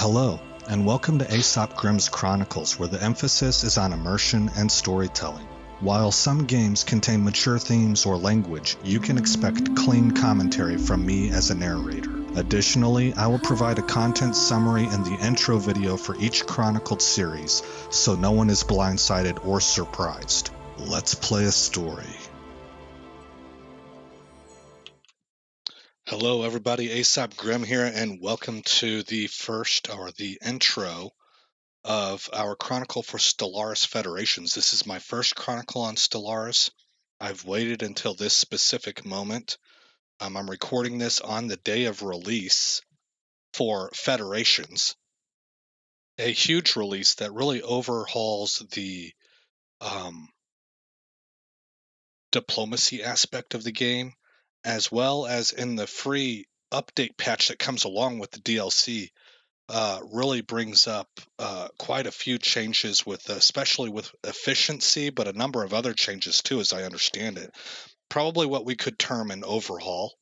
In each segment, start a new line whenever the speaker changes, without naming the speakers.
Hello, and welcome to Aesop Grimm's Chronicles, where the emphasis is on immersion and storytelling. While some games contain mature themes or language, you can expect clean commentary from me as a narrator. Additionally, I will provide a content summary in the intro video for each chronicled series, so no one is blindsided or surprised. Let's play a story. Hello everybody, Aesop Grimm here, and welcome to the intro of our Chronicle for Stellaris Federations. This is my first Chronicle on Stellaris. I've waited until this specific moment. I'm recording this on the day of release for Federations, a huge release that really overhauls the diplomacy aspect of the game, as well as in the free update patch that comes along with the DLC. Really brings up quite a few changes, especially with efficiency, but a number of other changes too, as I understand it. Probably what we could term an overhaul.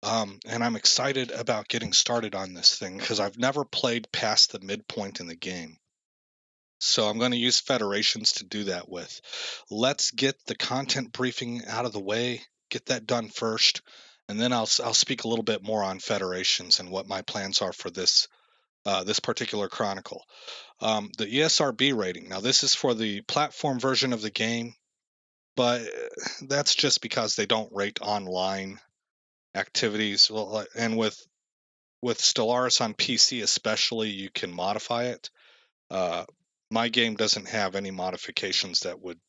And I'm excited about getting started on this thing because I've never played past the midpoint in the game. So I'm going to use Federations to do that with. Let's get the content briefing out of the way, get that done first, and then I'll speak a little bit more on Federations and what my plans are for this particular chronicle. The ESRB rating. Now, this is for the platform version of the game, but that's just because they don't rate online activities. Well, and with Stellaris on PC especially, you can modify it. My game doesn't have any modifications that would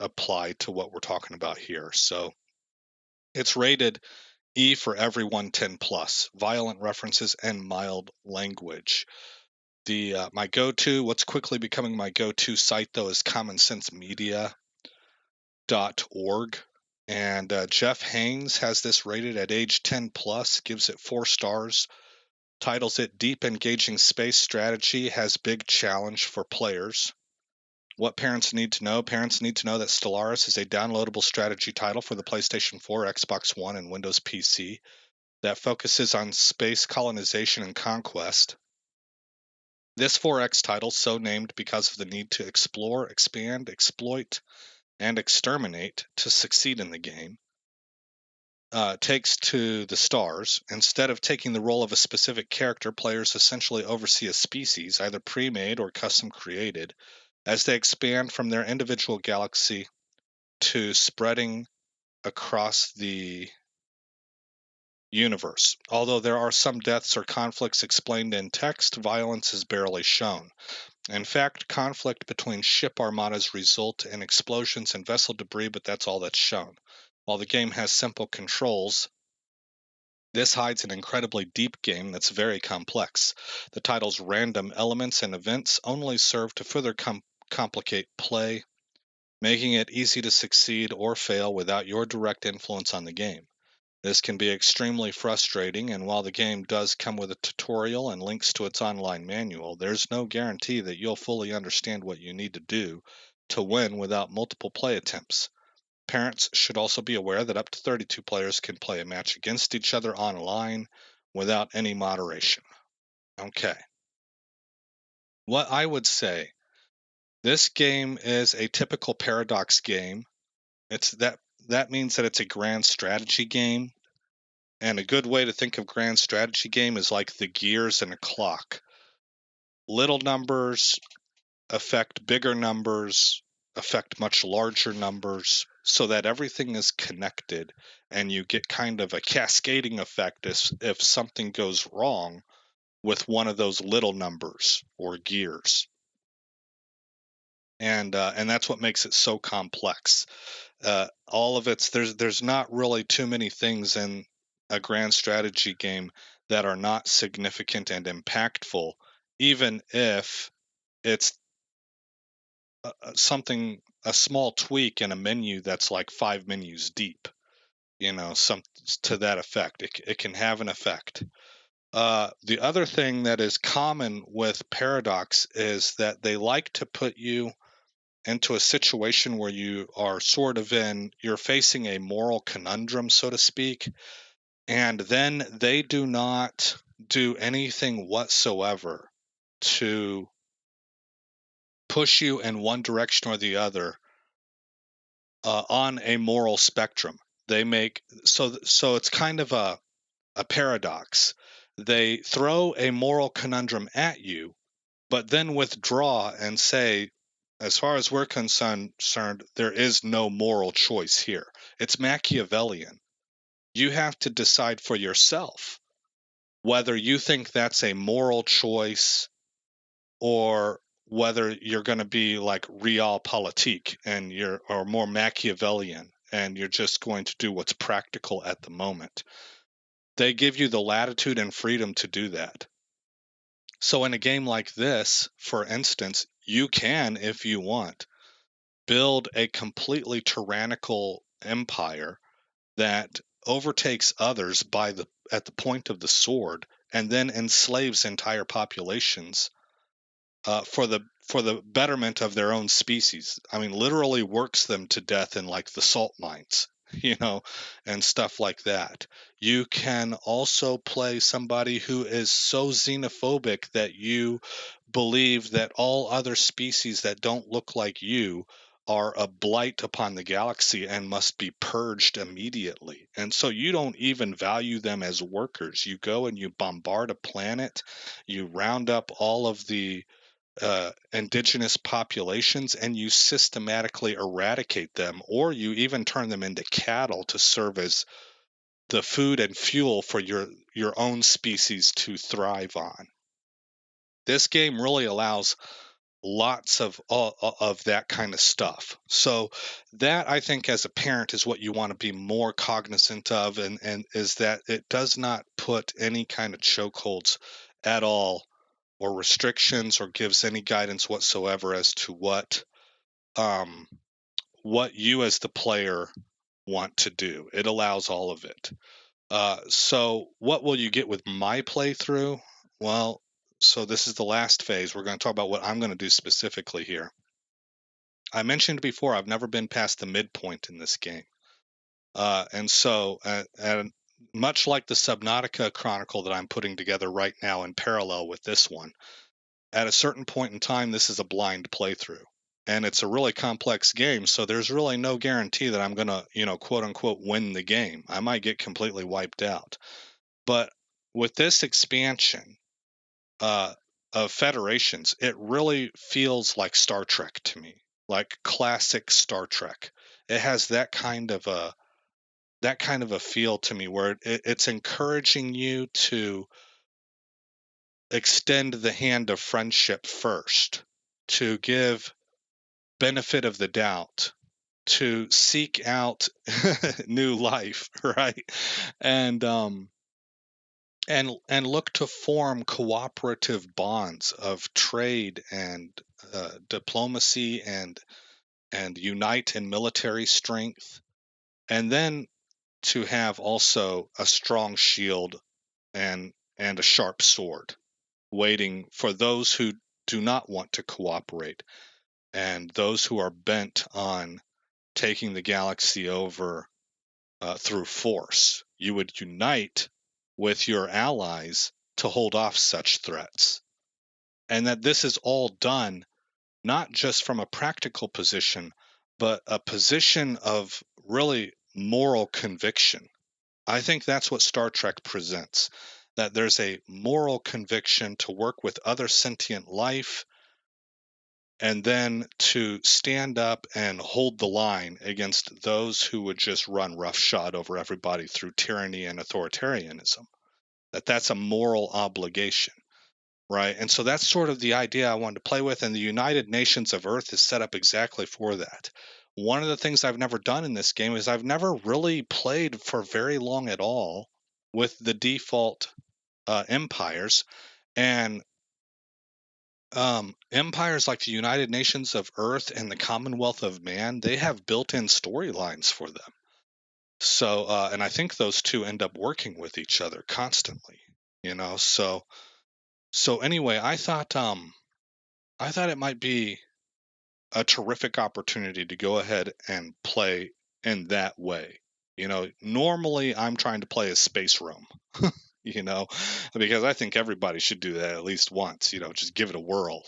apply to what we're talking about here. So it's rated E for everyone 10 plus, violent references and mild language. What's quickly becoming my go-to site though is commonsensemedia.org. And Jeff Haynes has this rated at age 10 plus, gives it 4 stars, titles it Deep Engaging Space Strategy, has big challenge for players. What parents need to know. Parents need to know that Stellaris is a downloadable strategy title for the PlayStation 4, Xbox One, and Windows PC that focuses on space colonization and conquest. This 4X title, so named because of the need to explore, expand, exploit, and exterminate to succeed in the game, takes to the stars. Instead of taking the role of a specific character, players essentially oversee a species, either pre-made or custom created, as they expand from their individual galaxy to spreading across the universe. Although there are some deaths or conflicts explained in text, violence is barely shown. In fact, conflict between ship armadas result in explosions and vessel debris, but that's all that's shown. While the game has simple controls, this hides an incredibly deep game that's very complex. The title's random elements and events only serve to further complicate play, making it easy to succeed or fail without your direct influence on the game. This can be extremely frustrating, and while the game does come with a tutorial and links to its online manual, there's no guarantee that you'll fully understand what you need to do to win without multiple play attempts. Parents should also be aware that up to 32 players can play a match against each other online without any moderation. Okay. What I would say, this game is a typical Paradox game. That means that it's a grand strategy game. And a good way to think of grand strategy game is like the gears in a clock. Little numbers affect bigger numbers, affect much larger numbers, so that everything is connected, and you get kind of a cascading effect if something goes wrong with one of those little numbers or gears. And that's what makes it so complex. All of there's not really too many things in a grand strategy game that are not significant and impactful, even if it's a small tweak in a menu that's like 5 menus deep, some to that effect. It can have an effect. The other thing that is common with Paradox is that they like to put you into a situation where you are you're facing a moral conundrum, so to speak, and then they do not do anything whatsoever to push you in one direction or the other on a moral spectrum. They make so it's kind of a paradox. They throw a moral conundrum at you, but then withdraw and say, as far as we're concerned, there is no moral choice here. It's Machiavellian. You have to decide for yourself whether you think that's a moral choice or whether you're going to be like realpolitik and or more Machiavellian and you're just going to do what's practical at the moment. They give you the latitude and freedom to do that. So in a game like this, for instance, you can, if you want, build a completely tyrannical empire that overtakes others at the point of the sword and then enslaves entire populations for the betterment of their own species. I mean, literally works them to death in like the salt mines, and stuff like that. You can also play somebody who is so xenophobic that you believe that all other species that don't look like you are a blight upon the galaxy and must be purged immediately. And so you don't even value them as workers. You go and you bombard a planet, you round up all of the indigenous populations and you systematically eradicate them, or you even turn them into cattle to serve as the food and fuel for your own species to thrive on. This game really allows lots of that kind of stuff. So that, I think, as a parent, is what you want to be more cognizant of, and is that it does not put any kind of chokeholds at all or restrictions or gives any guidance whatsoever as to what you as the player want to do. It allows all of it. So what will you get with my playthrough? Well, so this is the last phase. We're going to talk about what I'm going to do specifically here. I mentioned before, I've never been past the midpoint in this game. And much like the Subnautica Chronicle that I'm putting together right now in parallel with this one, at a certain point in time, this is a blind playthrough. And it's a really complex game, so there's really no guarantee that I'm going to, quote unquote, win the game. I might get completely wiped out. But with this expansion of Federations, it really feels like Star Trek to me, like classic Star Trek. It has that kind of a feel to me, where it's encouraging you to extend the hand of friendship first, to give benefit of the doubt, to seek out new life, right? And look to form cooperative bonds of trade and diplomacy and unite in military strength, and then to have also a strong shield and a sharp sword waiting for those who do not want to cooperate and those who are bent on taking the galaxy over through force. You would unite with your allies to hold off such threats. And that this is all done not just from a practical position, but a position of really moral conviction. I think that's what Star Trek presents, that there's a moral conviction to work with other sentient life and then to stand up and hold the line against those who would just run roughshod over everybody through tyranny and authoritarianism. That's a moral obligation, right? And so that's sort of the idea I wanted to play with, and the United Nations of Earth is set up exactly for that. One of the things I've never done in this game is I've never really played for very long at all with the default empires, and empires like the United Nations of Earth and the Commonwealth of Man, they have built-in storylines for them. So, and I think those two end up working with each other constantly, So anyway, I thought it might be a terrific opportunity to go ahead and play in that way. Normally I'm trying to play as Space Rome, you know, because I think everybody should do that at least once, just give it a whirl.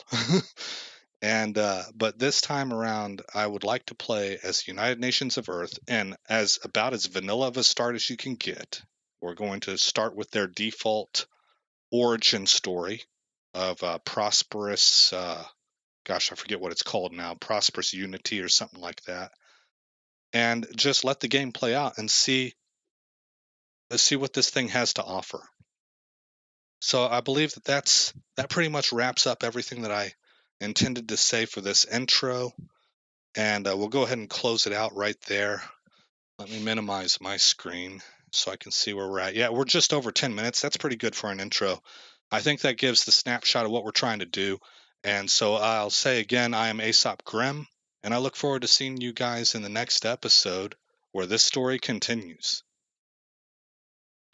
And but this time around, I would like to play as United Nations of Earth, and as about as vanilla of a start as you can get. We're going to start with their default origin story of prosperous. Gosh, I forget what it's called now. Prosperous Unity or something like that, and just let the game play out and see. Let's see what this thing has to offer. So I believe that pretty much wraps up everything that I intended to say for this intro. And we'll go ahead and close it out right there. Let me minimize my screen so I can see where we're at. Yeah, we're just over 10 minutes. That's pretty good for an intro. I think that gives the snapshot of what we're trying to do. And so I'll say again, I am Aesop Grimm, and I look forward to seeing you guys in the next episode where this story continues.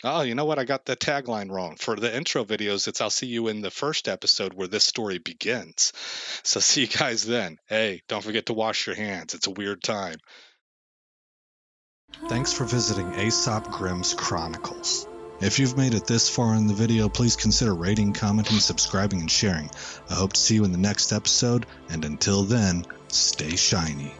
Oh, you know what? I got the tagline wrong. For the intro videos, it's I'll see you in the first episode where this story begins. So see you guys then. Hey, don't forget to wash your hands. It's a weird time. Thanks for visiting Aesop Grimm's Chronicles. If you've made it this far in the video, please consider rating, commenting, subscribing, and sharing. I hope to see you in the next episode, and until then, stay shiny.